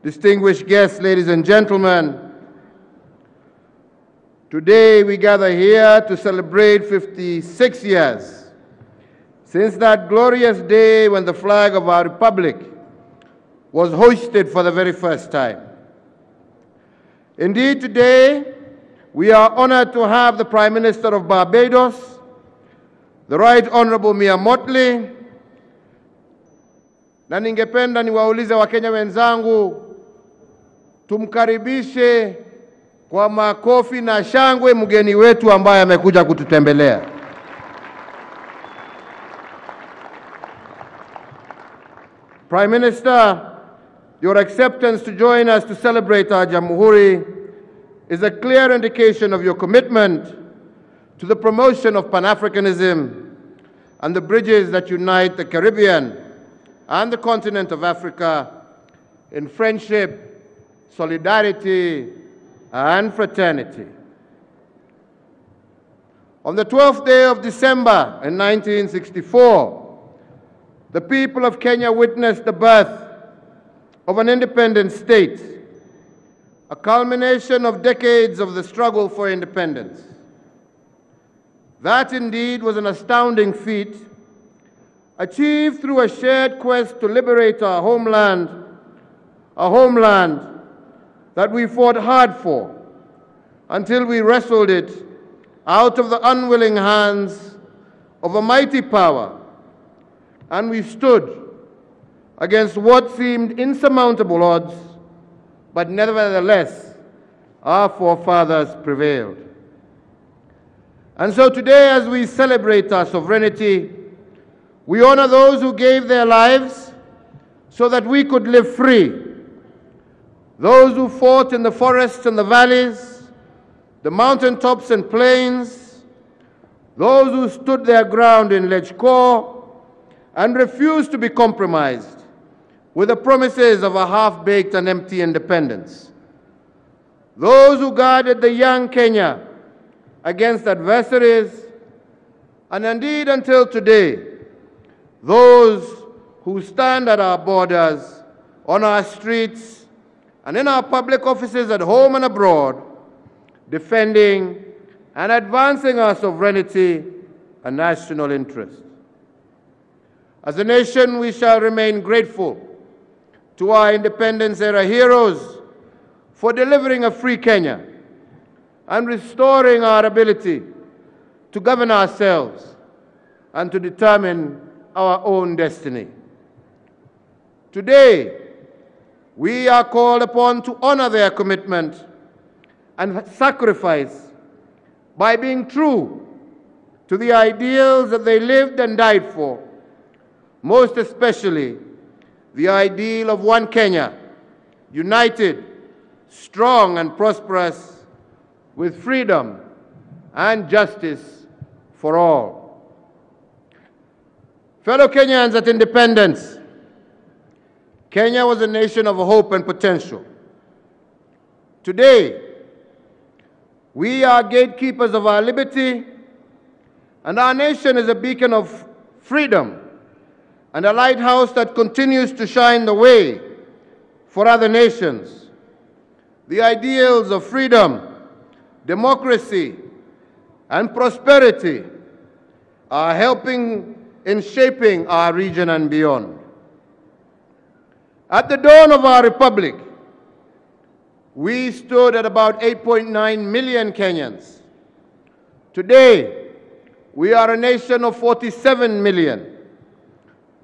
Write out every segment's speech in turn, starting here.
Distinguished guests, ladies and gentlemen, today we gather here to celebrate 56 years since that glorious day when the flag of our republic was hoisted for the very first time. Indeed, today we are honored to have the Prime Minister of Barbados, the Right Honorable Mia Mottley, na ningependa niwaulize Wakenya wenzangu tumkaribishe kwa makofi na shangwe mgeni wetu ambaye amekuja kututembelea. Prime Minister, your acceptance to join us to celebrate our Jamhuri is a clear indication of your commitment to the promotion of Pan-Africanism and the bridges that unite the Caribbean and the continent of Africa in friendship, solidarity, and fraternity. On the 12th day of December in 1964, the people of Kenya witnessed the birth of an independent state, a culmination of decades of the struggle for independence. That indeed was an astounding feat, achieved through a shared quest to liberate our homeland, a homeland that we fought hard for until we wrestled it out of the unwilling hands of a mighty power, and we stood against what seemed insurmountable odds, but nevertheless our forefathers prevailed. And so today, as we celebrate our sovereignty, we honor those who gave their lives so that we could live free. Those who fought in the forests and the valleys, the mountaintops and plains, those who stood their ground in Lechcore and refused to be compromised with the promises of a half-baked and empty independence. Those who guarded the young Kenya against adversaries, and indeed until today, those who stand at our borders, on our streets, and in our public offices at home and abroad, defending and advancing our sovereignty and national interest. As a nation, we shall remain grateful to our independence-era heroes for delivering a free Kenya and restoring our ability to govern ourselves and to determine our own destiny. Today, we are called upon to honor their commitment and sacrifice by being true to the ideals that they lived and died for, most especially the ideal of one Kenya, united, strong, and prosperous, with freedom and justice for all. Fellow Kenyans, at independence, Kenya was a nation of hope and potential. Today, we are gatekeepers of our liberty, and our nation is a beacon of freedom and a lighthouse that continues to shine the way for other nations. The ideals of freedom, democracy, and prosperity are helping in shaping our region and beyond. At the dawn of our republic, we stood at about 8.9 million Kenyans. Today, we are a nation of 47 million,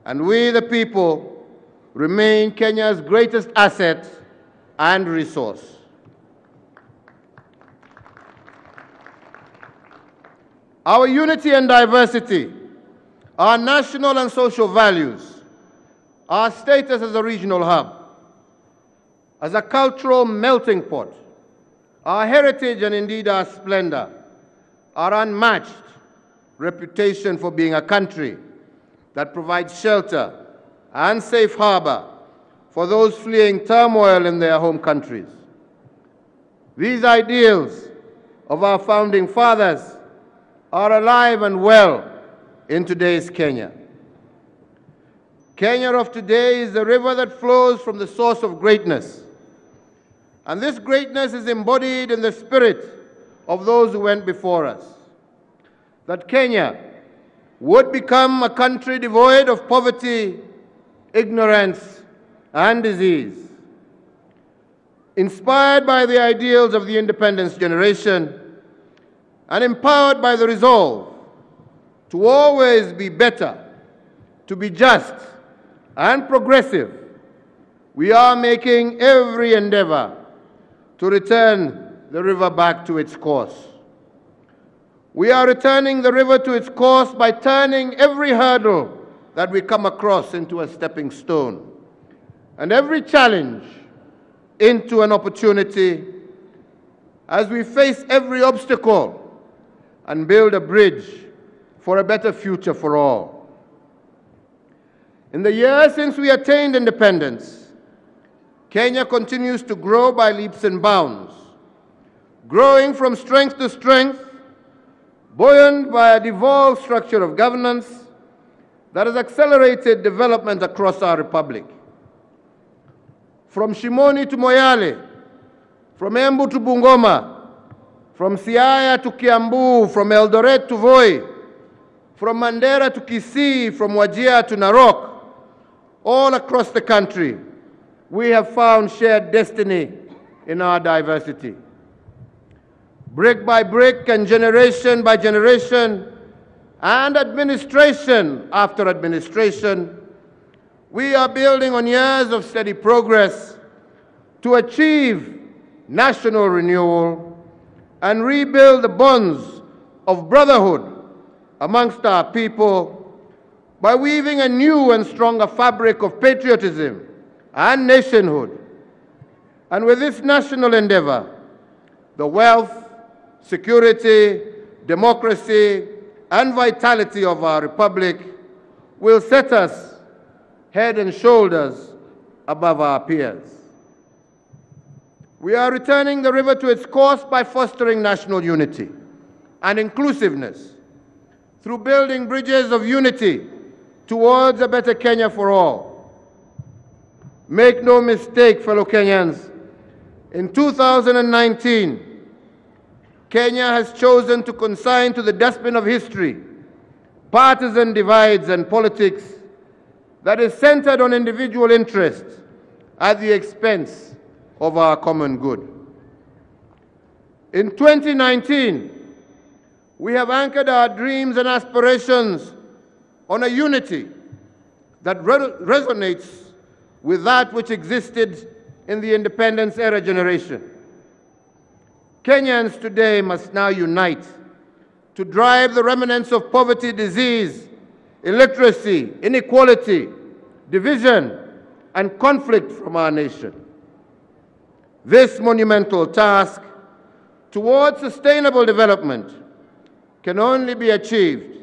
and we, the people, remain Kenya's greatest asset and resource. Our unity and diversity, our national and social values, our status as a regional hub, as a cultural melting pot, our heritage and indeed our splendor, our unmatched reputation for being a country that provides shelter and safe harbor for those fleeing turmoil in their home countries. These ideals of our founding fathers are alive and well in today's Kenya. Kenya of today is the river that flows from the source of greatness, And this greatness is embodied in the spirit of those who went before us. That Kenya would become a country devoid of poverty, ignorance, and disease. Inspired by the ideals of the independence generation and empowered by the resolve to always be better, to be just and progressive, we are making every endeavor to return the river back to its course. We are returning the river to its course by turning every hurdle that we come across into a stepping stone, and every challenge into an opportunity, as we face every obstacle and build a bridge for a better future for all. In the years since we attained independence, Kenya continues to grow by leaps and bounds, growing from strength to strength, buoyant by a devolved structure of governance that has accelerated development across our republic. From Shimoni to Moyale, from Embu to Bungoma, from Siaya to Kiambu, from Eldoret to Voi, from Mandera to Kisii, from Wajir to Narok, all across the country, we have found shared destiny in our diversity. Brick by brick and generation by generation and administration after administration, we are building on years of steady progress to achieve national renewal and rebuild the bonds of brotherhood amongst our people by weaving a new and stronger fabric of patriotism and nationhood. And with this national endeavor, the wealth, security, democracy, and vitality of our republic will set us head and shoulders above our peers. We are returning the river to its course by fostering national unity and inclusiveness through building bridges of unity towards a better Kenya for all. Make no mistake, fellow Kenyans, in 2019, Kenya has chosen to consign to the dustbin of history partisan divides and politics that is centered on individual interests at the expense of our common good. In 2019, we have anchored our dreams and aspirations on a unity that resonates with that which existed in the independence era generation. Kenyans today must now unite to drive the remnants of poverty, disease, illiteracy, inequality, division, and conflict from our nation. This monumental task towards sustainable development can only be achieved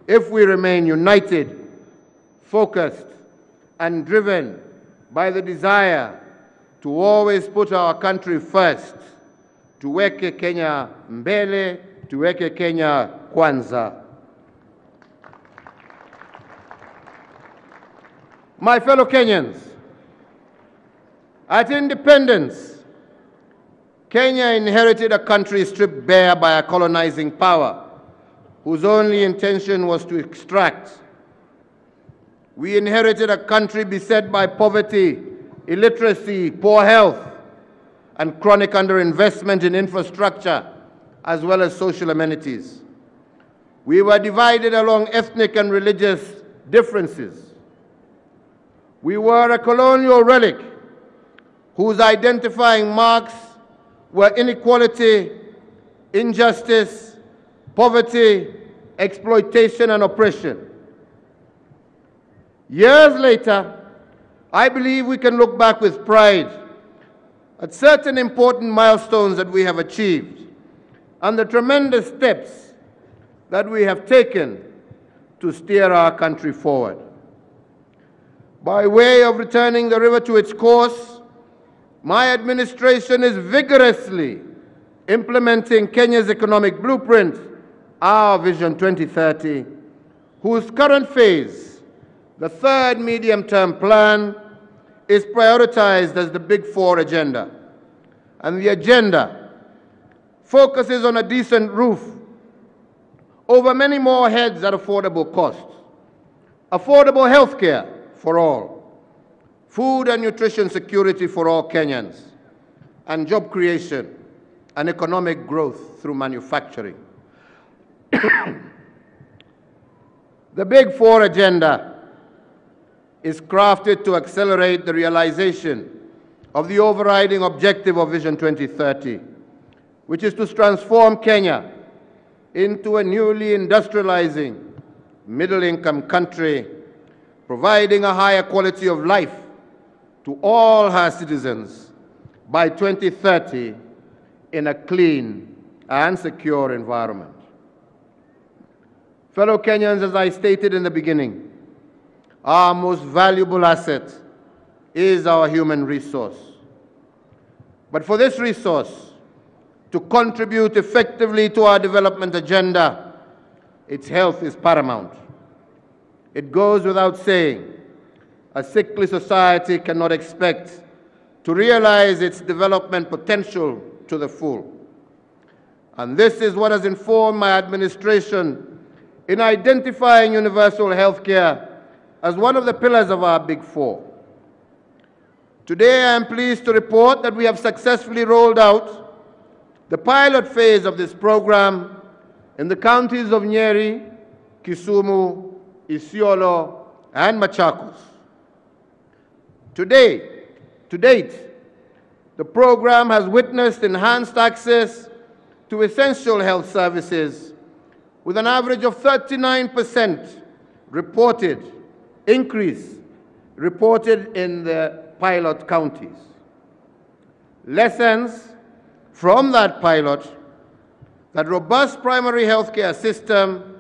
if we remain united, focused, and driven by the desire to always put our country first. Tuweke Kenya mbele, tuweke Kenya kwanza. My fellow Kenyans, at independence, Kenya inherited a country stripped bare by a colonizing power whose only intention was to extract. We inherited a country beset by poverty, illiteracy, poor health, and chronic underinvestment in infrastructure, as well as social amenities. We were divided along ethnic and religious differences. We were a colonial relic whose identifying marks were inequality, injustice, poverty, exploitation, and oppression. Years later, I believe we can look back with pride at certain important milestones that we have achieved and the tremendous steps that we have taken to steer our country forward. By way of returning the river to its course, my administration is vigorously implementing Kenya's economic blueprint, our Vision 2030, whose current phase, the third medium-term plan, is prioritized as the Big Four agenda. And the agenda focuses on a decent roof over many more heads at affordable costs, affordable health care for all, food and nutrition security for all Kenyans, and job creation and economic growth through manufacturing. The Big Four agenda is crafted to accelerate the realization of the overriding objective of Vision 2030, which is to transform Kenya into a newly industrializing, middle-income country, providing a higher quality of life to all her citizens by 2030 in a clean and secure environment. Fellow Kenyans, as I stated in the beginning, our most valuable asset is our human resource. But for this resource to contribute effectively to our development agenda, its health is paramount. It goes without saying, a sickly society cannot expect to realize its development potential to the full. And this is what has informed my administration in identifying universal health care as one of the pillars of our Big Four. Today, I am pleased to report that we have successfully rolled out the pilot phase of this program in the counties of Nyeri, Kisumu, Isiolo, and Machakos. To date, the program has witnessed enhanced access to essential health services with an average of 39% increase reported in the pilot counties. Lessons from that pilot, that robust primary health care system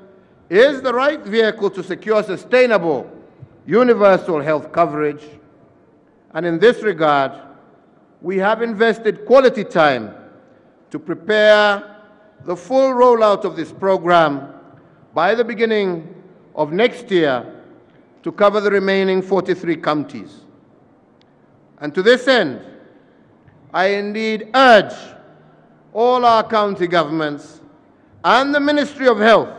is the right vehicle to secure sustainable universal health coverage. And in this regard, we have invested quality time to prepare the full rollout of this program by the beginning of next year to cover the remaining 43 counties. And to this end, I indeed urge all our county governments and the Ministry of Health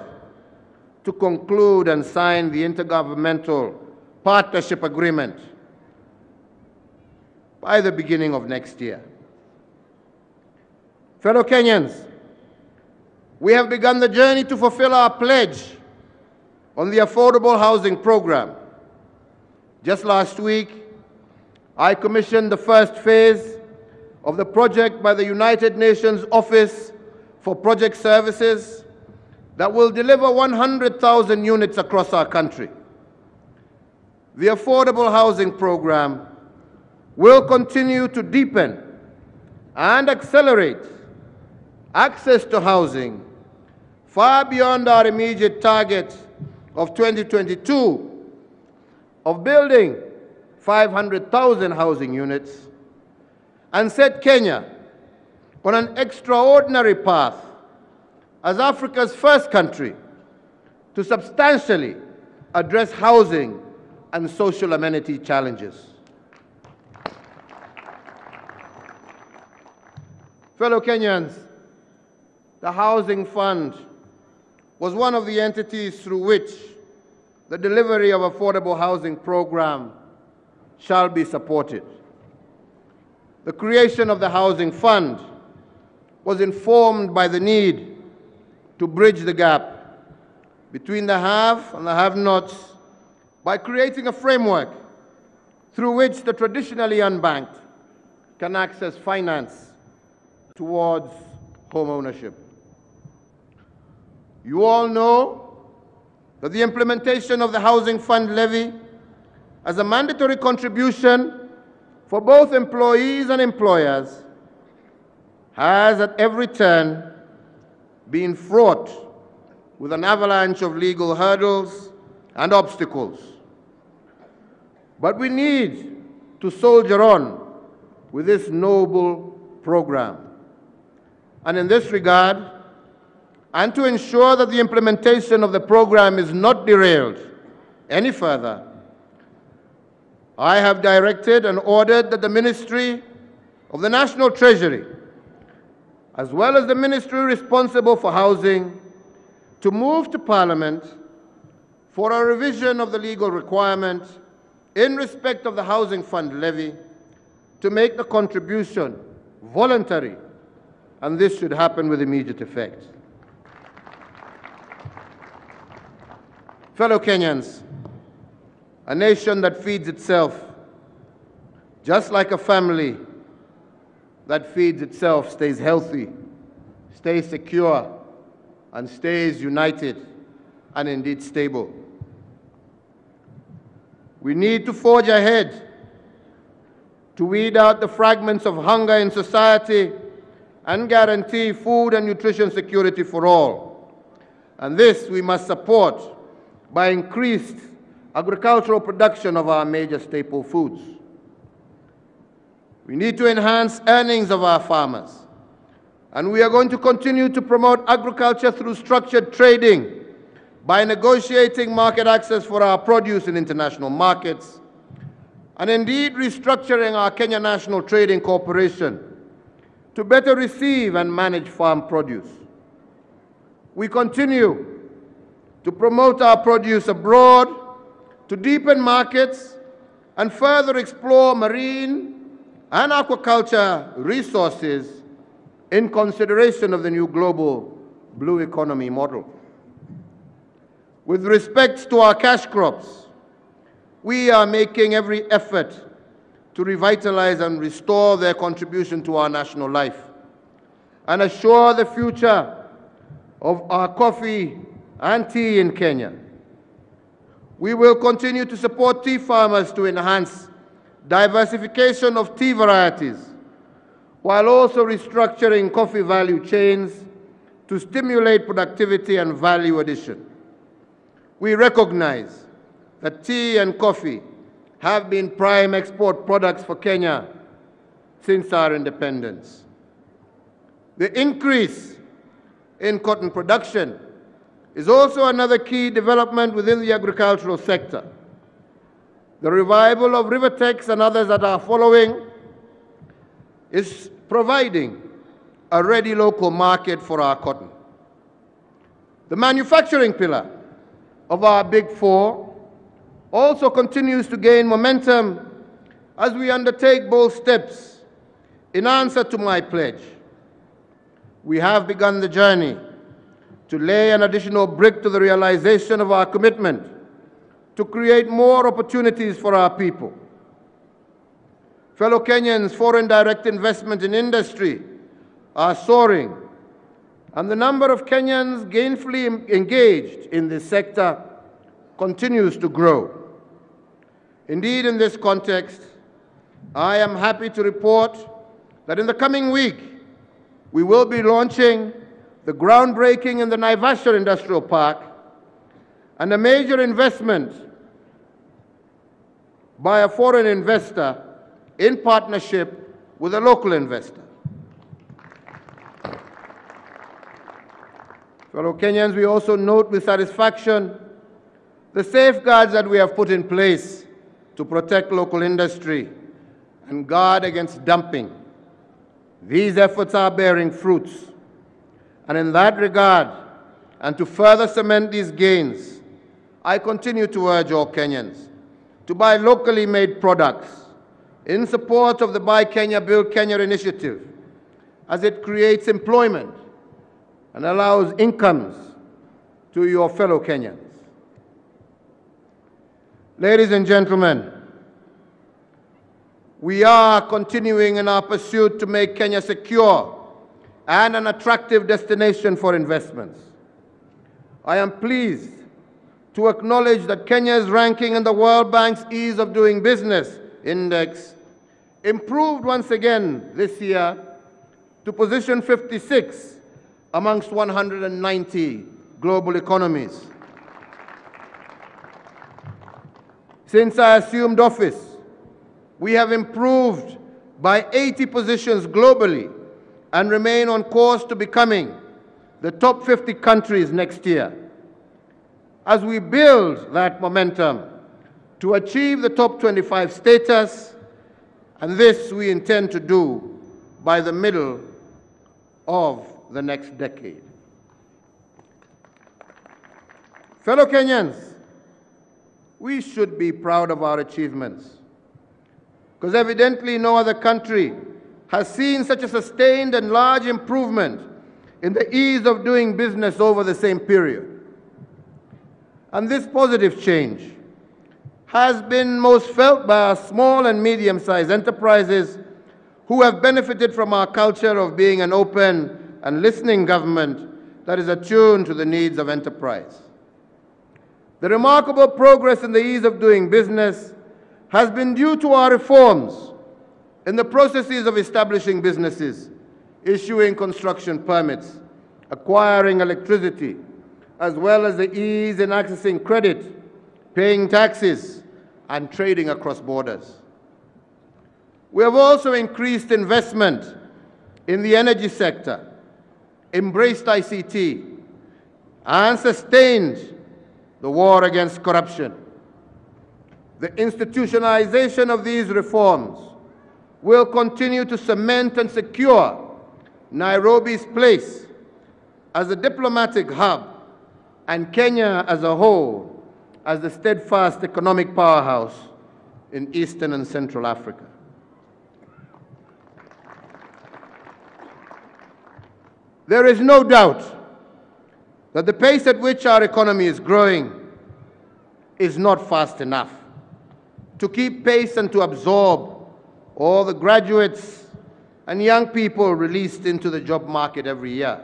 to conclude and sign the Intergovernmental Partnership Agreement by the beginning of next year. Fellow Kenyans, we have begun the journey to fulfill our pledge on the affordable housing program. Just last week, I commissioned the first phase of the project by the United Nations Office for Project Services that will deliver 100,000 units across our country. The affordable housing program will continue to deepen and accelerate access to housing far beyond our immediate target of 2022 of building 500,000 housing units, and set Kenya on an extraordinary path as Africa's first country to substantially address housing and social amenity challenges. Fellow Kenyans, the Housing Fund was one of the entities through which the delivery of affordable housing program shall be supported. The creation of the Housing Fund was informed by the need to bridge the gap between the have and the have-nots by creating a framework through which the traditionally unbanked can access finance towards home ownership. You all know that the implementation of the Housing Fund levy as a mandatory contribution for both employees and employers has at every turn been fraught with an avalanche of legal hurdles and obstacles. But we need to soldier on with this noble program. And in this regard, and to ensure that the implementation of the program is not derailed any further, I have directed and ordered that the Ministry of the National Treasury, as well as the ministry responsible for housing, to move to Parliament for a revision of the legal requirement in respect of the Housing Fund levy to make the contribution voluntary, and this should happen with immediate effect. Fellow Kenyans, a nation that feeds itself, just like a family that feeds itself, stays healthy, stays secure, and stays united and indeed stable. We need to forge ahead to weed out the fragments of hunger in society and guarantee food and nutrition security for all. And this we must support by increased agricultural production of our major staple foods. We need to enhance earnings of our farmers, and we are going to continue to promote agriculture through structured trading by negotiating market access for our produce in international markets, and indeed restructuring our Kenya National Trading Corporation to better receive and manage farm produce. We continue to promote our produce abroad, to deepen markets, and further explore marine and aquaculture resources in consideration of the new global blue economy model. With respect to our cash crops, we are making every effort to revitalize and restore their contribution to our national life and assure the future of our coffee and tea in Kenya. We will continue to support tea farmers to enhance diversification of tea varieties, while also restructuring coffee value chains to stimulate productivity and value addition. We recognize that tea and coffee have been prime export products for Kenya since our independence. The increase in cotton production is also another key development within the agricultural sector. The revival of Rivertex and others that are following is providing a ready local market for our cotton. The manufacturing pillar of our Big Four also continues to gain momentum as we undertake bold steps in answer to my pledge. We have begun the journey to lay an additional brick to the realization of our commitment to create more opportunities for our people. Fellow Kenyans, foreign direct investment in industry are soaring, and the number of Kenyans gainfully engaged in this sector continues to grow. Indeed, in this context, I am happy to report that in the coming week, we will be launching the groundbreaking in the Naivasha Industrial Park and a major investment by a foreign investor in partnership with a local investor. Fellow Kenyans, we also note with satisfaction the safeguards that we have put in place to protect local industry and guard against dumping. These efforts are bearing fruits. And in that regard, and to further cement these gains, I continue to urge all Kenyans to buy locally made products in support of the Buy Kenya, Build Kenya initiative, as it creates employment and allows incomes to your fellow Kenyans. Ladies and gentlemen, we are continuing in our pursuit to make Kenya secure and an attractive destination for investments. I am pleased to acknowledge that Kenya's ranking in the World Bank's Ease of Doing Business Index improved once again this year to position 56 amongst 190 global economies. Since I assumed office, we have improved by 80 positions globally and remain on course to becoming the top 50 countries next year. As we build that momentum to achieve the top 25 status, and this we intend to do by the middle of the next decade. Fellow Kenyans, we should be proud of our achievements, because evidently no other country has seen such a sustained and large improvement in the ease of doing business over the same period. And this positive change has been most felt by our small and medium-sized enterprises who have benefited from our culture of being an open and listening government that is attuned to the needs of enterprise. The remarkable progress in the ease of doing business has been due to our reforms in the processes of establishing businesses, issuing construction permits, acquiring electricity, as well as the ease in accessing credit, paying taxes, and trading across borders. We have also increased investment in the energy sector, embraced ICT, and sustained the war against corruption. The institutionalization of these reforms will continue to cement and secure Nairobi's place as a diplomatic hub and Kenya as a whole as the steadfast economic powerhouse in Eastern and Central Africa. There is no doubt that the pace at which our economy is growing is not fast enough to keep pace and to absorb all the graduates and young people released into the job market every year.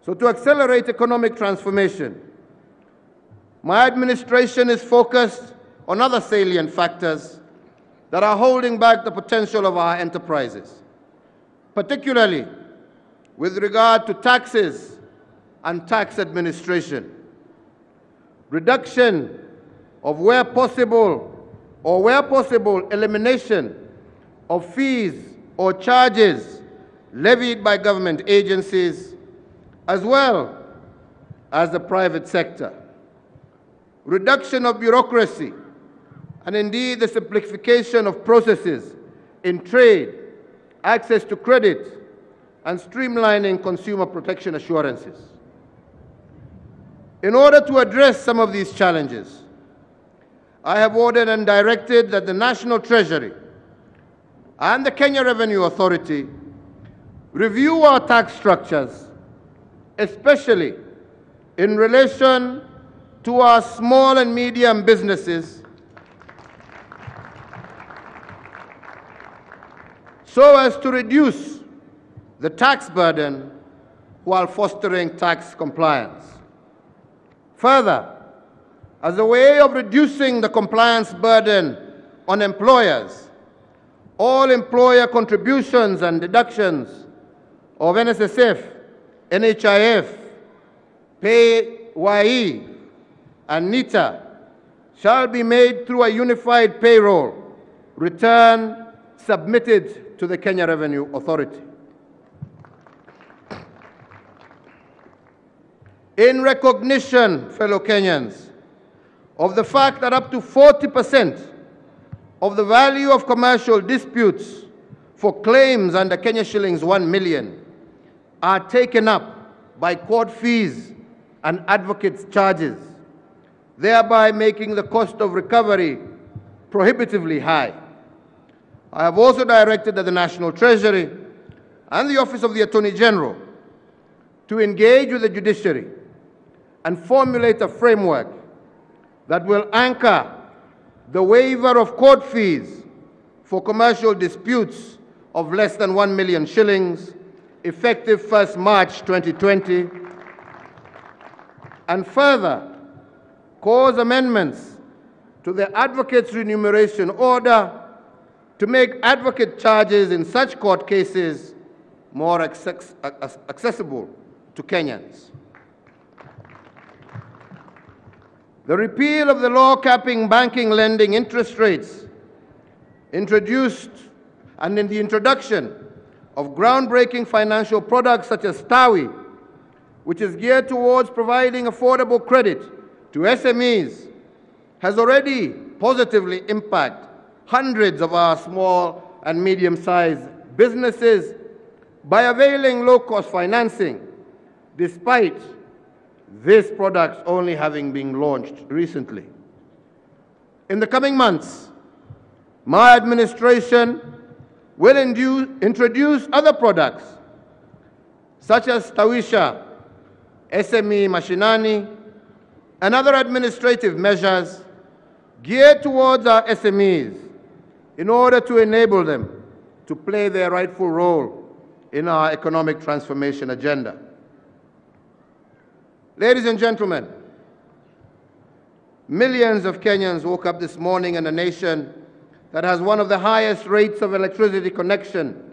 So to accelerate economic transformation, my administration is focused on other salient factors that are holding back the potential of our enterprises, particularly with regard to taxes and tax administration, reduction of where possible, elimination of fees or charges levied by government agencies, as well as the private sector, reduction of bureaucracy, and indeed the simplification of processes in trade, access to credit, and streamlining consumer protection assurances. In order to address some of these challenges, I have ordered and directed that the National Treasury and the Kenya Revenue Authority review our tax structures, especially in relation to our small and medium businesses, so as to reduce the tax burden while fostering tax compliance. Further, as a way of reducing the compliance burden on employers, all employer contributions and deductions of NSSF, NHIF, PAYE, and NITA shall be made through a unified payroll return submitted to the Kenya Revenue Authority. In recognition, fellow Kenyans, of the fact that up to 40% of the value of commercial disputes for claims under Kenya shillings 1 million are taken up by court fees and advocates' charges, thereby making the cost of recovery prohibitively high. I have also directed that the National Treasury and the Office of the Attorney General to engage with the judiciary and formulate a framework that will anchor the waiver of court fees for commercial disputes of less than 1 million shillings, effective 1st March 2020, and further cause amendments to the advocate's remuneration order to make advocate charges in such court cases more accessible to Kenyans. The repeal of the law capping banking lending interest rates introduced, and in the introduction of groundbreaking financial products such as TAWI, which is geared towards providing affordable credit to SMEs, has already positively impacted hundreds of our small and medium-sized businesses by availing low-cost financing, despite this product only having been launched recently. In the coming months, my administration will introduce other products, such as Tawisha, SME Mashinani, and other administrative measures geared towards our SMEs in order to enable them to play their rightful role in our economic transformation agenda. Ladies and gentlemen, millions of Kenyans woke up this morning in a nation that has one of the highest rates of electricity connection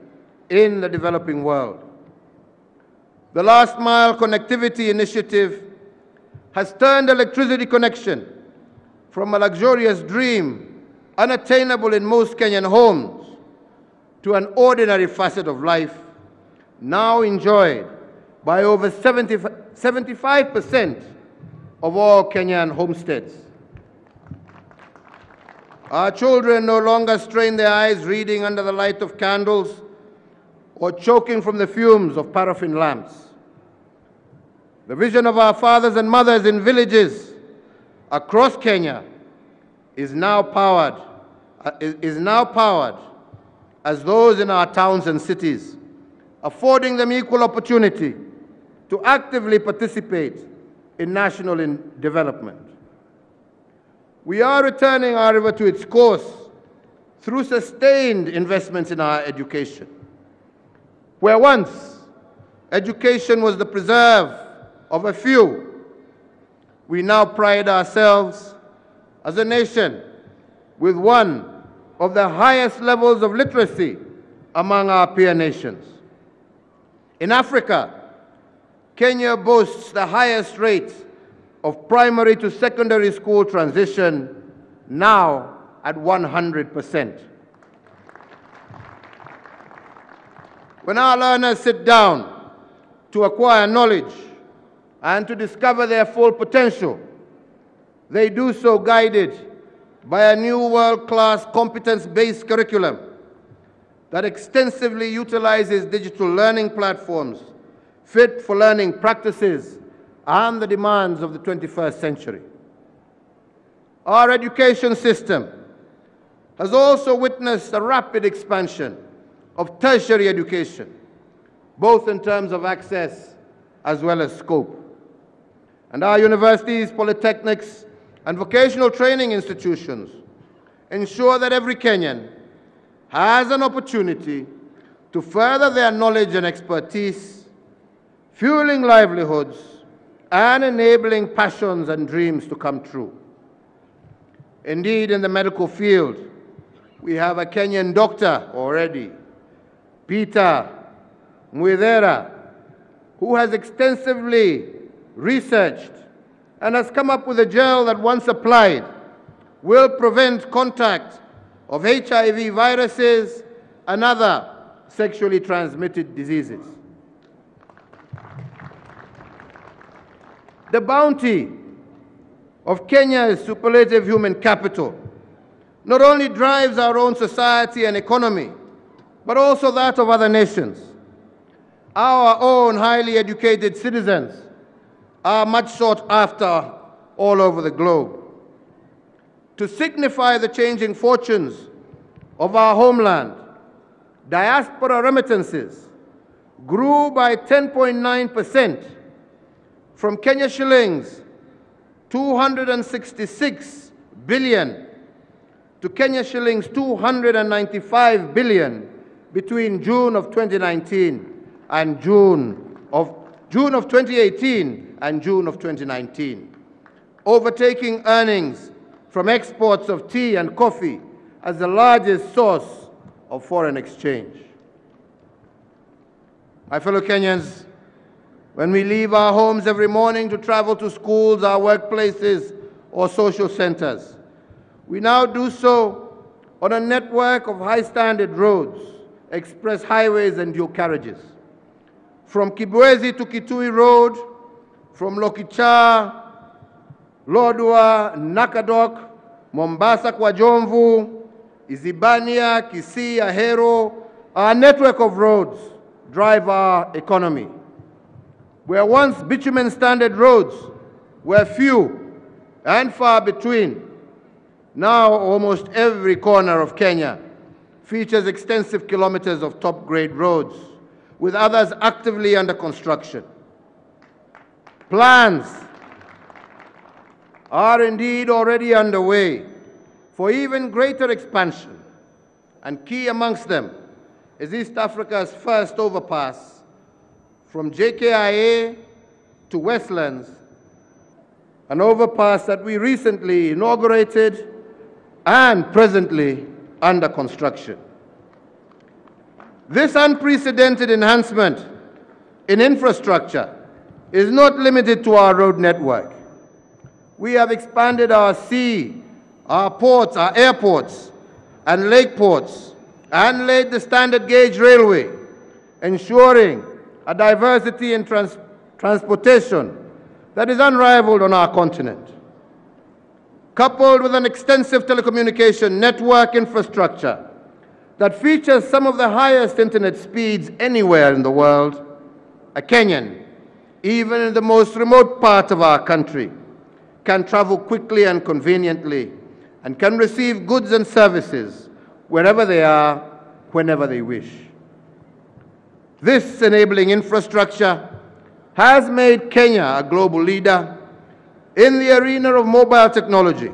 in the developing world. The Last Mile Connectivity Initiative has turned electricity connection from a luxurious dream, unattainable in most Kenyan homes, to an ordinary facet of life, now enjoyed by over 75% of all Kenyan homesteads. Our children no longer strain their eyes reading under the light of candles or choking from the fumes of paraffin lamps. The vision of our fathers and mothers in villages across Kenya is now powered as those in our towns and cities, affording them equal opportunity to actively participate in national development. We are returning our river to its course through sustained investments in our education. Where once education was the preserve of a few, we now pride ourselves as a nation with one of the highest levels of literacy among our peer nations. In Africa, Kenya boasts the highest rate of primary to secondary school transition, now at 100%. When our learners sit down to acquire knowledge and to discover their full potential, they do so guided by a new world-class competence-based curriculum that extensively utilizes digital learning platforms fit for learning practices and the demands of the 21st century. Our education system has also witnessed a rapid expansion of tertiary education, both in terms of access as well as scope. And our universities, polytechnics, and vocational training institutions ensure that every Kenyan has an opportunity to further their knowledge and expertise, fueling livelihoods and enabling passions and dreams to come true. Indeed, in the medical field, we have a Kenyan doctor already, Peter Mwithera, who has extensively researched and has come up with a gel that, once applied, will prevent contact of HIV viruses and other sexually transmitted diseases. The bounty of Kenya's superlative human capital not only drives our own society and economy, but also that of other nations. Our own highly educated citizens are much sought after all over the globe. To signify the changing fortunes of our homeland, diaspora remittances grew by 10.9% from Kenya shillings 266 billion to Kenya shillings 295 billion between June of 2019 and June of 2018 and June of 2019, overtaking earnings from exports of tea and coffee as the largest source of foreign exchange. My fellow Kenyans, when we leave our homes every morning to travel to schools, our workplaces, or social centers, we now do so on a network of high-standard roads, express highways, and dual carriages. From Kibwezi to Kitui Road, from Lokicha, Lodwar, Nakadok, Mombasa kwa Jomvu, Isibania, Kisii, Ahero, Our network of roads drive our economy. Where once bitumen standard roads were few and far between, now almost every corner of Kenya features extensive kilometers of top-grade roads, with others actively under construction. Plans are indeed already underway for even greater expansion, and key amongst them is East Africa's first overpass from JKIA to Westlands, an overpass that we recently inaugurated and presently under construction. This unprecedented enhancement in infrastructure is not limited to our road network. We have expanded our sea, our ports, our airports, and lake ports, and laid the standard gauge railway, ensuring a diversity in transportation that is unrivaled on our continent. Coupled with an extensive telecommunication network infrastructure that features some of the highest internet speeds anywhere in the world, a Kenyan, even in the most remote part of our country, can travel quickly and conveniently and can receive goods and services wherever they are, whenever they wish. This enabling infrastructure has made Kenya a global leader in the arena of mobile technology.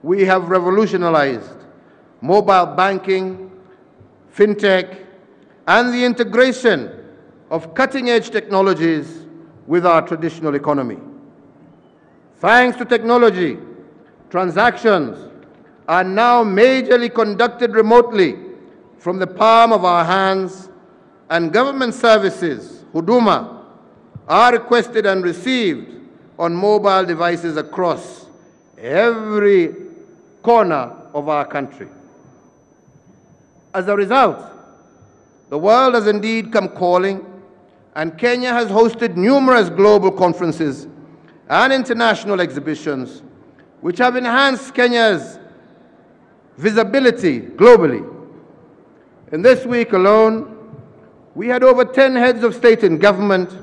We have revolutionized mobile banking, fintech, and the integration of cutting-edge technologies with our traditional economy. Thanks to technology, transactions are now majorly conducted remotely from the palm of our hands, and government services, Huduma, are requested and received on mobile devices across every corner of our country. As a result, the world has indeed come calling, and Kenya has hosted numerous global conferences and international exhibitions which have enhanced Kenya's visibility globally. In this week alone, we had over 10 heads of state and government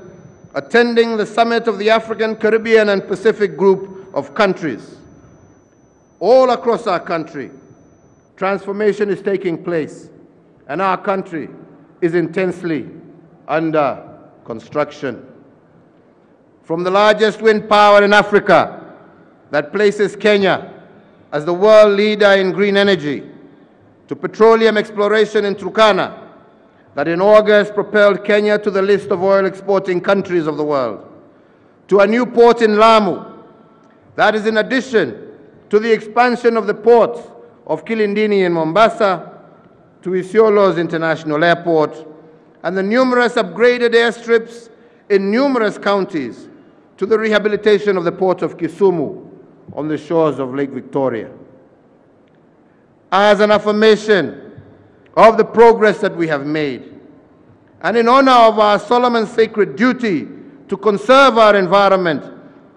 attending the summit of the African, Caribbean, and Pacific group of countries. All across our country, transformation is taking place, and our country is intensely under construction. From the largest wind power in Africa that places Kenya as the world leader in green energy, to petroleum exploration in Turkana, that in August propelled Kenya to the list of oil exporting countries of the world, to a new port in Lamu, that is in addition to the expansion of the ports of Kilindini in Mombasa, to Isiolo's International Airport, and the numerous upgraded airstrips in numerous counties, to the rehabilitation of the port of Kisumu on the shores of Lake Victoria. As an affirmation of the progress that we have made, and in honor of our solemn and sacred duty to conserve our environment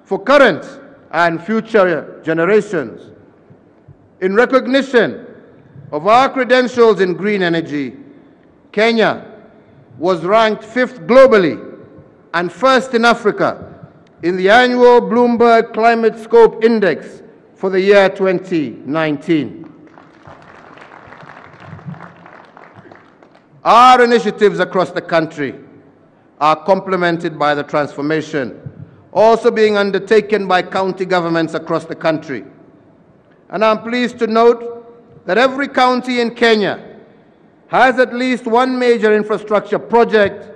for current and future generations, in recognition of our credentials in green energy, Kenya was ranked 5th globally and 1st in Africa in the annual Bloomberg Climate Scope Index for the year 2019. Our initiatives across the country are complemented by the transformation also being undertaken by county governments across the country. And I'm pleased to note that every county in Kenya has at least one major infrastructure project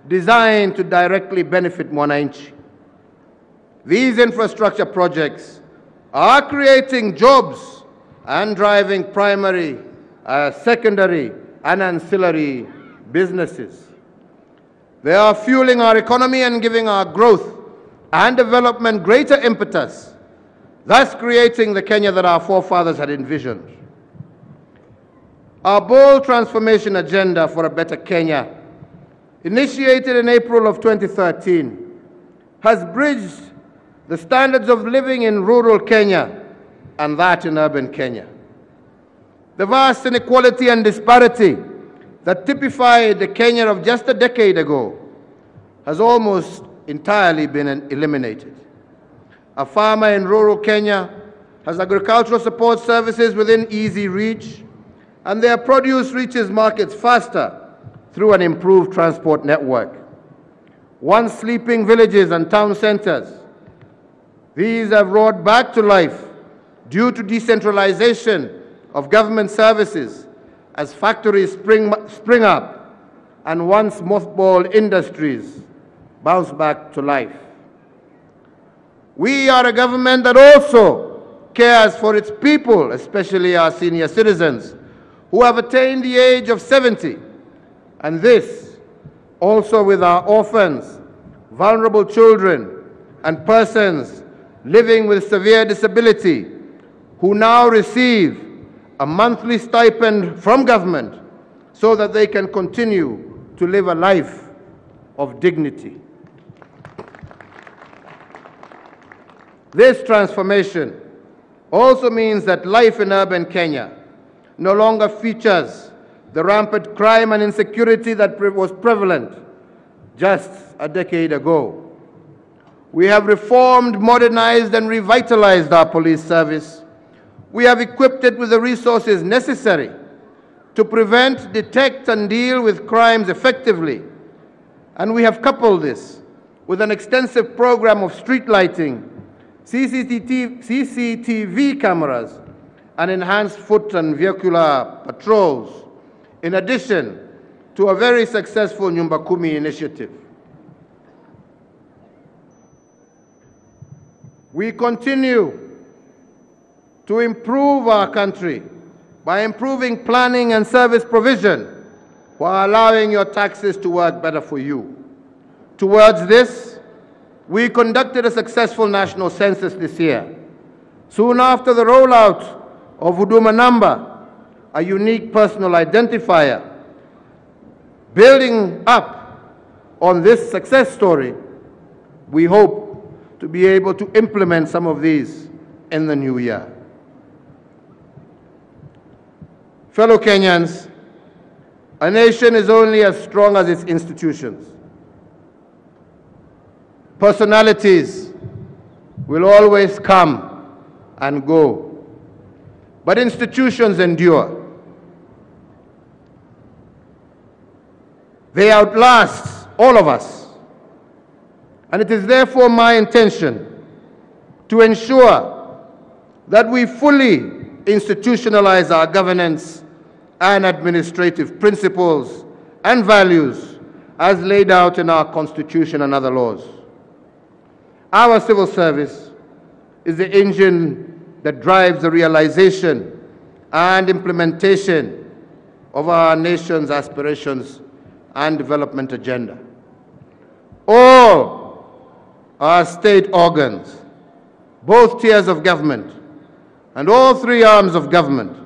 designed to directly benefit Mwananchi. These infrastructure projects are creating jobs and driving primary, secondary, and ancillary businesses. They are fueling our economy and giving our growth and development greater impetus, thus creating the Kenya that our forefathers had envisioned. Our bold transformation agenda for a better Kenya, initiated in April of 2013, has bridged the standards of living in rural Kenya and that in urban Kenya. The vast inequality and disparity that typified the Kenya of just a decade ago has almost entirely been eliminated. A farmer in rural Kenya has agricultural support services within easy reach, and their produce reaches markets faster through an improved transport network. Once sleeping villages and town centers, these have brought back to life due to decentralization of government services as factories spring up and once mothballed industries bounce back to life. We are a government that also cares for its people, especially our senior citizens who have attained the age of 70, and this also with our orphans, vulnerable children, and persons living with severe disability who now receive a monthly stipend from government so that they can continue to live a life of dignity. This transformation also means that life in urban Kenya no longer features the rampant crime and insecurity that was prevalent just a decade ago. We have reformed, modernized, and revitalized our police service. We have equipped it with the resources necessary to prevent, detect, and deal with crimes effectively. And we have coupled this with an extensive program of street lighting, CCTV cameras, and enhanced foot and vehicular patrols, in addition to a very successful Nyumba Kumi initiative. We continue to improve our country by improving planning and service provision while allowing your taxes to work better for you. Towards this, we conducted a successful national census this year. Soon after the rollout of Huduma Number, a unique personal identifier. Building up on this success story, we hope to be able to implement some of these in the new year. Fellow Kenyans, a nation is only as strong as its institutions. Personalities will always come and go, but institutions endure. They outlast all of us, and it is therefore my intention to ensure that we fully institutionalize our governance and administrative principles and values as laid out in our Constitution and other laws. Our civil service is the engine that drives the realization and implementation of our nation's aspirations and development agenda. All our state organs, both tiers of government, and all three arms of government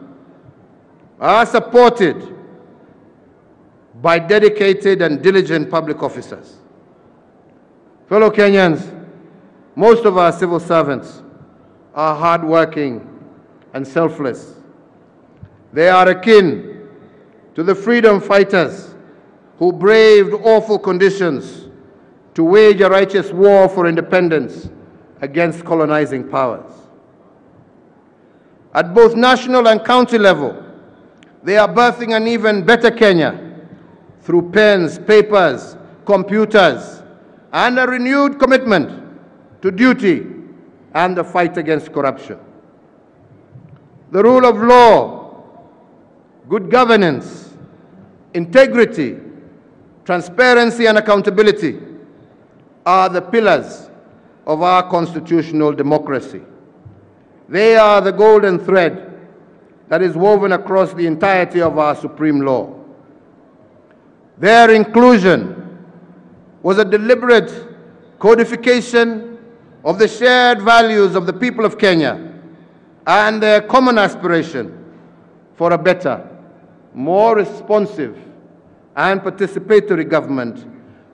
are supported by dedicated and diligent public officers. Fellow Kenyans, most of our civil servants are hardworking and selfless. They are akin to the freedom fighters who braved awful conditions to wage a righteous war for independence against colonizing powers. At both national and county level, they are birthing an even better Kenya through pens, papers, computers, and a renewed commitment to duty and the fight against corruption. The rule of law, good governance, integrity, transparency, and accountability are the pillars of our constitutional democracy. They are the golden thread that is woven across the entirety of our supreme law. Their inclusion was a deliberate codification of the shared values of the people of Kenya and their common aspiration for a better, more responsive and participatory government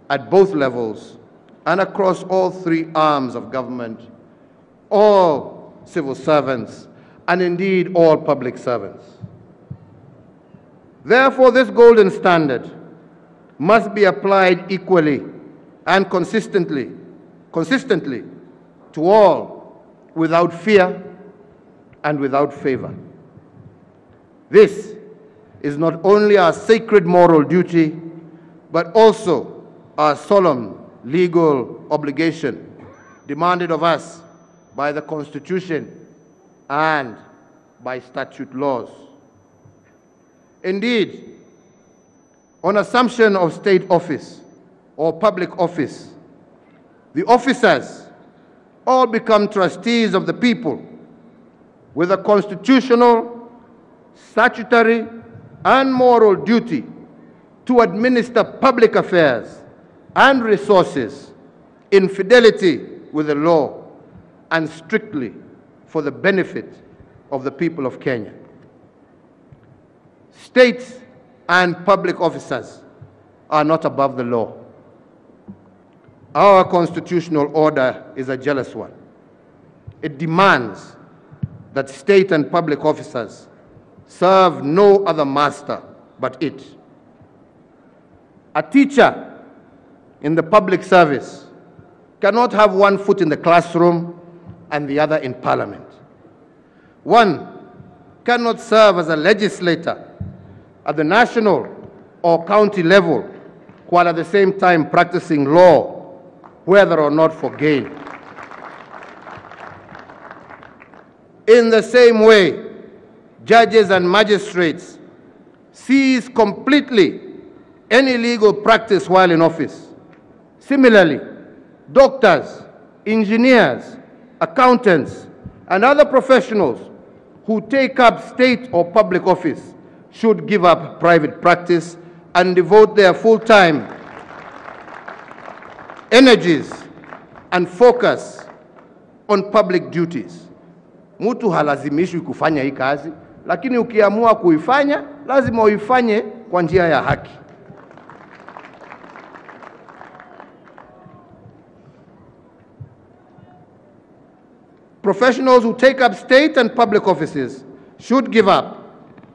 at both levels and across all three arms of government, all civil servants, and indeed all public servants. Therefore, this golden standard must be applied equally and consistently to all, without fear and without favor. This is not only our sacred moral duty, but also our solemn legal obligation demanded of us by the Constitution and by statute laws. Indeed, on assumption of state office or public office, the officers all become trustees of the people with a constitutional, statutory, and moral duty to administer public affairs and resources in fidelity with the law and strictly for the benefit of the people of Kenya. State and public officers are not above the law. Our constitutional order is a jealous one. It demands that state and public officers serve no other master but it. A teacher in the public service cannot have one foot in the classroom and the other in parliament. One cannot serve as a legislator at the national or county level while at the same time practicing law, whether or not for gain. In the same way, judges and magistrates cease completely any legal practice while in office. Similarly, doctors, engineers, accountants, and other professionals who take up state or public office should give up private practice and devote their full-time energies and focus on public duties. Mtu halazimishwi kufanya hii kazi, lakini ukiamua kuifanya, lazima uifanye kwa njia ya haki. Professionals who take up state and public offices should give up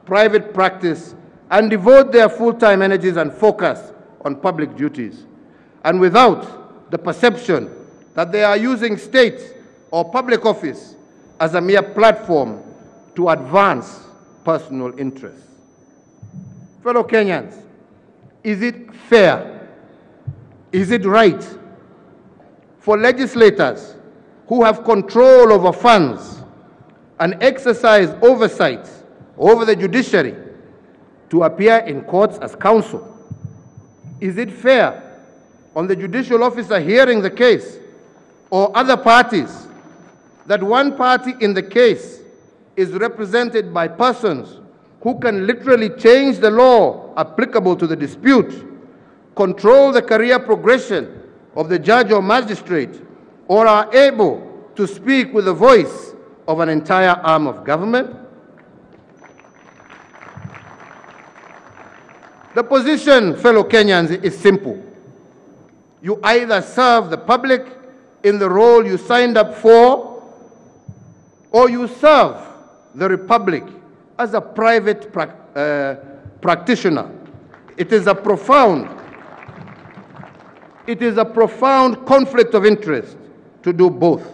private practice and devote their full-time energies and focus on public duties, and without the perception that they are using state or public office as a mere platform to advance personal interests. Fellow Kenyans, is it fair, is it right for legislators who have control over funds and exercise oversight over the judiciary to appear in courts as counsel? Is it fair on the judicial officer hearing the case or other parties that one party in the case is represented by persons who can literally change the law applicable to the dispute, control the career progression of the judge or magistrate, or are able to speak with the voice of an entire arm of government? The position, fellow Kenyans, is simple. You either serve the public in the role you signed up for, or you serve the republic as a private practitioner. It is a profound conflict of interest to do both.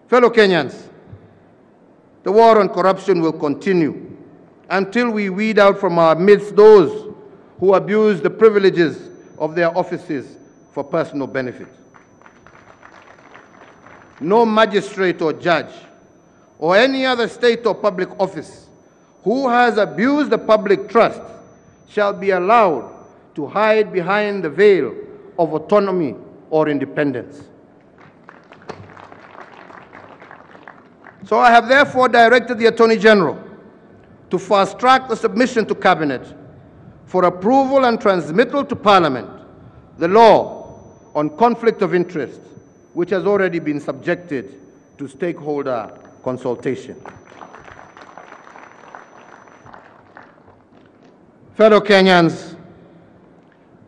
Fellow Kenyans, the war on corruption will continue until we weed out from our midst those who abuse the privileges of their offices for personal benefit. No magistrate or judge or any other state or public office who has abused the public trust shall be allowed to hide behind the veil of autonomy or independence. So I have therefore directed the Attorney General to fast-track the submission to Cabinet for approval and transmittal to Parliament the law on conflict of interest, which has already been subjected to stakeholder consultation. Fellow Kenyans,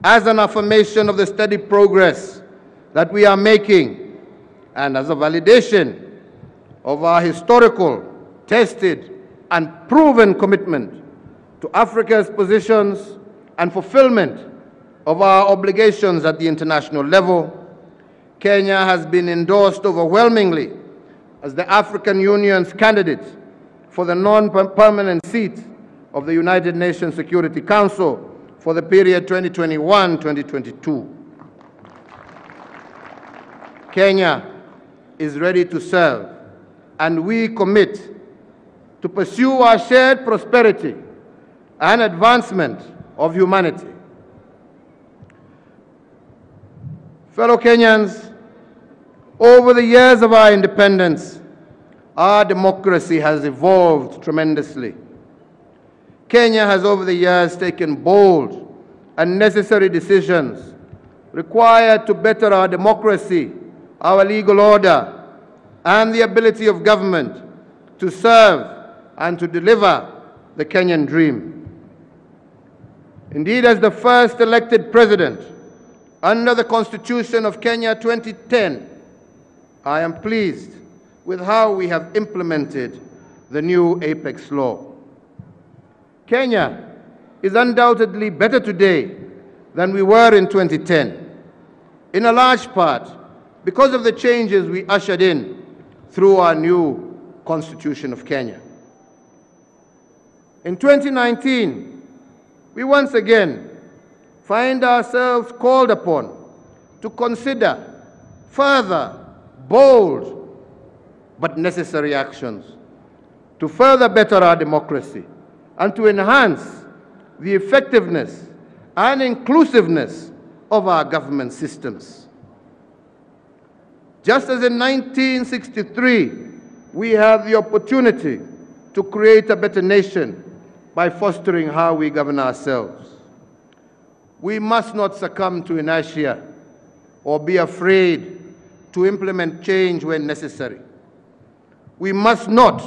as an affirmation of the steady progress that we are making and as a validation of our historical, tested, and proven commitment to to Africa's positions and fulfillment of our obligations at the international level, Kenya has been endorsed overwhelmingly as the African Union's candidate for the non-permanent seat of the United Nations Security Council for the period 2021-2022. Kenya is ready to serve, and we commit to pursue our shared prosperity and advancement of humanity. Fellow Kenyans, over the years of our independence, our democracy has evolved tremendously. Kenya has over the years taken bold and necessary decisions required to better our democracy, our legal order, and the ability of government to serve and to deliver the Kenyan dream. Indeed, as the first elected president under the Constitution of Kenya 2010, I am pleased with how we have implemented the new Apex law. Kenya is undoubtedly better today than we were in 2010, in a large part because of the changes we ushered in through our new Constitution of Kenya. In 2019, we once again find ourselves called upon to consider further bold but necessary actions to further better our democracy and to enhance the effectiveness and inclusiveness of our government systems. Just as in 1963, we have the opportunity to create a better nation by fostering how we govern ourselves. We must not succumb to inertia or be afraid to implement change when necessary. We must not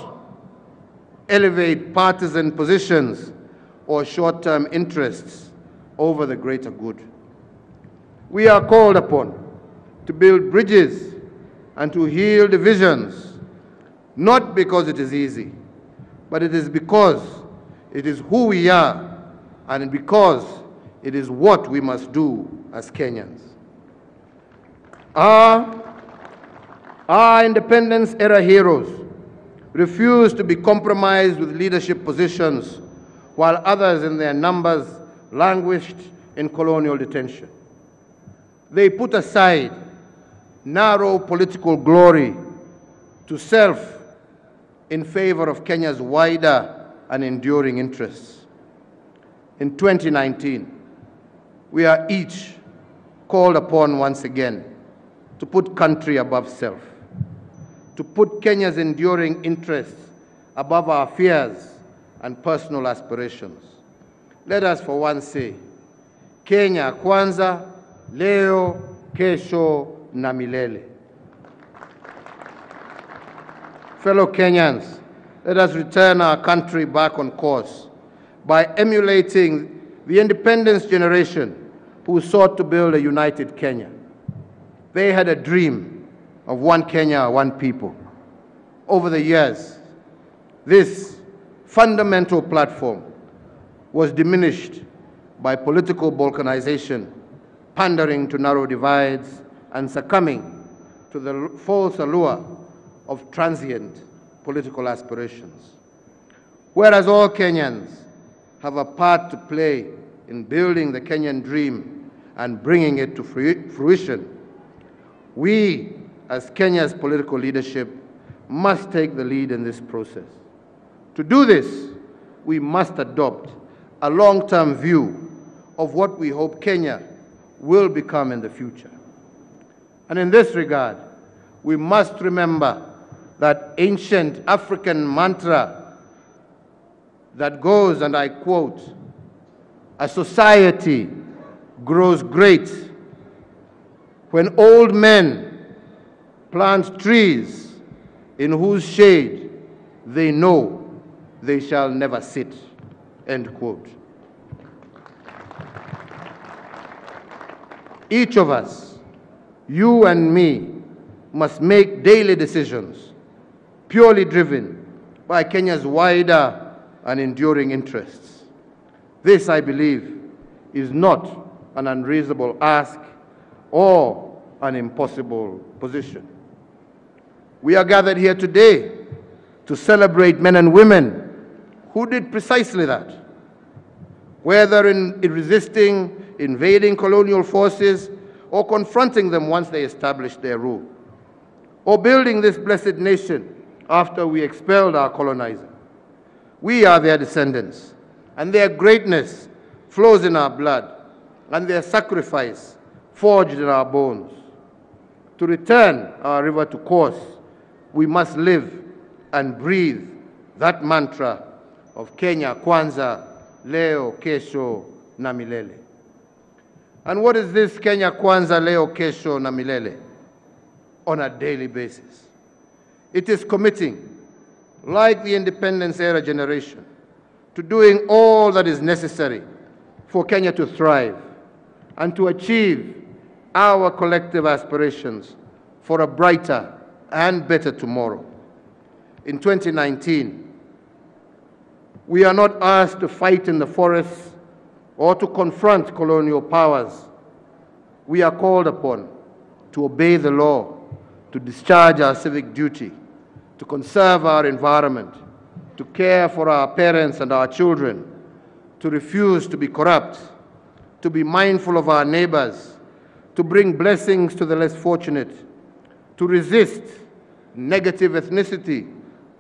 elevate partisan positions or short-term interests over the greater good. We are called upon to build bridges and to heal divisions, not because it is easy, but it is because it is who we are and because it is what we must do as Kenyans. Our independence-era heroes refused to be compromised with leadership positions while others in their numbers languished in colonial detention. They put aside narrow political glory to self in favor of Kenya's wider and enduring interests. In 2019, we are each called upon once again to put country above self, to put Kenya's enduring interests above our fears and personal aspirations. Let us for once say, Kenya kwanza, leo, kesho, na milele. Fellow Kenyans, let us return our country back on course by emulating the independence generation who sought to build a united Kenya. They had a dream of one Kenya, one people. Over the years, this fundamental platform was diminished by political balkanization, pandering to narrow divides, and succumbing to the false allure of transient political aspirations. Whereas all Kenyans have a part to play in building the Kenyan dream and bringing it to fruition, we, as Kenya's political leadership, must take the lead in this process. To do this, we must adopt a long-term view of what we hope Kenya will become in the future. And in this regard, we must remember that ancient African mantra that goes, and I quote, "A society grows great when old men plant trees in whose shade they know they shall never sit," end quote. Each of us, you and me, must make daily decisions purely driven by Kenya's wider and enduring interests. This, I believe, is not an unreasonable ask or an impossible position. We are gathered here today to celebrate men and women who did precisely that, whether in resisting invading colonial forces or confronting them once they established their rule, or building this blessed nation after we expelled our colonizer. We are their descendants, and their greatness flows in our blood, and their sacrifice forged in our bones. To return our river to course, we must live and breathe that mantra of Kenya Kwanza, Leo, Kesho, na Milele. And what is this Kenya Kwanza, Leo, Kesho, na Milele? On a daily basis. It is committing, like the independence-era generation, to doing all that is necessary for Kenya to thrive and to achieve our collective aspirations for a brighter and better tomorrow. In 2019, we are not asked to fight in the forests or to confront colonial powers. We are called upon to obey the law, to discharge our civic duty, to conserve our environment, to care for our parents and our children, to refuse to be corrupt, to be mindful of our neighbors, to bring blessings to the less fortunate, to resist negative ethnicity,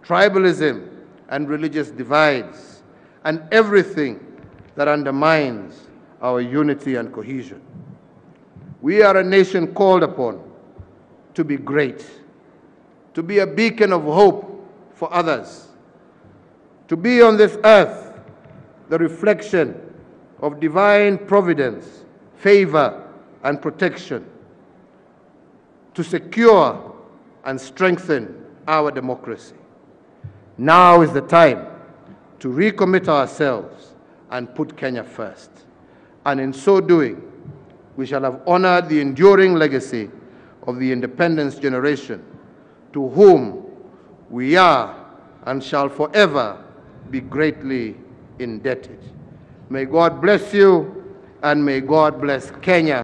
tribalism, and religious divides, and everything that undermines our unity and cohesion. We are a nation called upon to be great, to be a beacon of hope for others, to be on this earth the reflection of divine providence, favor, and protection, to secure and strengthen our democracy. Now is the time to recommit ourselves and put Kenya first. And in so doing, we shall have honored the enduring legacy of the independence generation, to whom we are and shall forever be greatly indebted. May God bless you, and may God bless Kenya.